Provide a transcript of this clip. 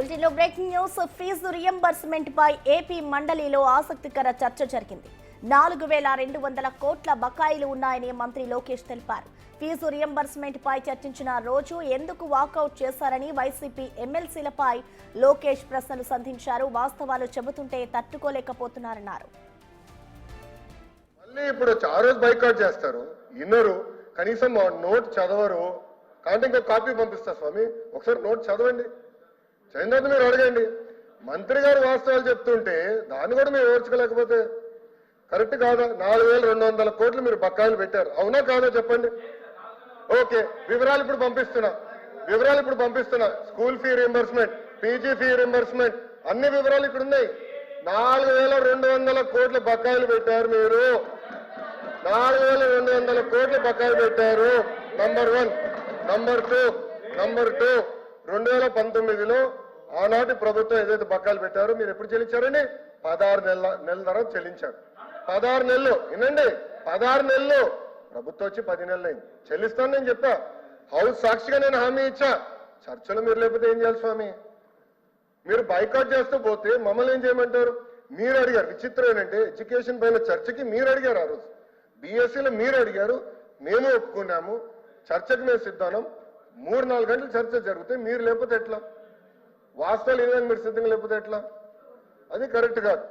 బులెటిన్లో breaking news. Fee reimbursement పై AP మండలిలో ఆసక్తికర చర్చ జరిగింది. 4200 కోట్ల బకాయిలు ఉన్నాయని మంత్రి లోకేష్ తెలిపారు. ఫీజు రియంబర్స్మెంట్ పై చర్చించిన రోజు ఎందుకు వాకౌట్ చేశారని వైసీపీ ఎమ్మెల్సీలపై లోకేష్ ప్రశ్నలు సంధించారు. వాస్తవాలు చెబుతుంటే తట్టుకోలేకపోతున్నారన్నారు. మళ్ళీ ఇప్పుడు ఆ రోజు బైకాట్ చేస్తారు, ఇన్నరు, కనీసం నోట్ చదవరు. కాబట్టి ఇంకో కాపీ పంపిస్తా స్వామి, ఒకసారి నోట్ చదవండి, చదివిన మీరు అడగండి. మంత్రి గారు వాస్తవాలు చెప్తుంటే దాన్ని కూడా మీరు ఓర్చుకోలేకపోతే కరెక్ట్ కాదా? 4200 కోట్లు మీరు బకాయిలు పెట్టారు, అవునా కాదా చెప్పండి. ఓకే, వివరాలు ఇప్పుడు పంపిస్తున్నా. School fee reimbursement, PG fee reimbursement, అన్ని వివరాలు ఇక్కడ ఉన్నాయి. 4200 కోట్ల బకాయిలు పెట్టారు మీరు. 4200 కోట్ల బకాయిలు పెట్టారు. నంబర్ 1. నంబర్ 2 2019లో ఆనాటి ప్రభుత్వం ఏదైతే బకాయిలు పెట్టారో మీరు ఎప్పుడు చెల్లించారండి? 16 నెలల తర్వాత చెల్లించారు. 16 నెలలు వినండి, 16 నెలలు. ప్రభుత్వం వచ్చి 10 నెలలు అయింది. చెల్లిస్తాను నేను చెప్పా, హౌస్ సాక్షిగా నేను హామీ ఇచ్చా. చర్చలు మీరు లేకపోతే ఏం చేయాలి స్వామి? మీరు బైకాట్ చేస్తూ పోతే మమ్మల్ని ఏం చేయమంటారు? మీరు అడిగారు. విచిత్రం ఏంటంటే ఎడ్యుకేషన్ పైన చర్చకి మీరు అడిగారు. ఆ రోజు బీఎస్సీలో మీరు అడిగారు, మేము ఒప్పుకున్నాము, చర్చకు మేము సిద్ధానం. 3-4 గంటలు చర్చ జరిగితే మీరు లేకపోతే ఎట్లా? వాస్తవాలు ఏదైనా మీరు సిద్ధంగా లేకపోతే ఎట్లా? అది కరెక్ట్ కాదు.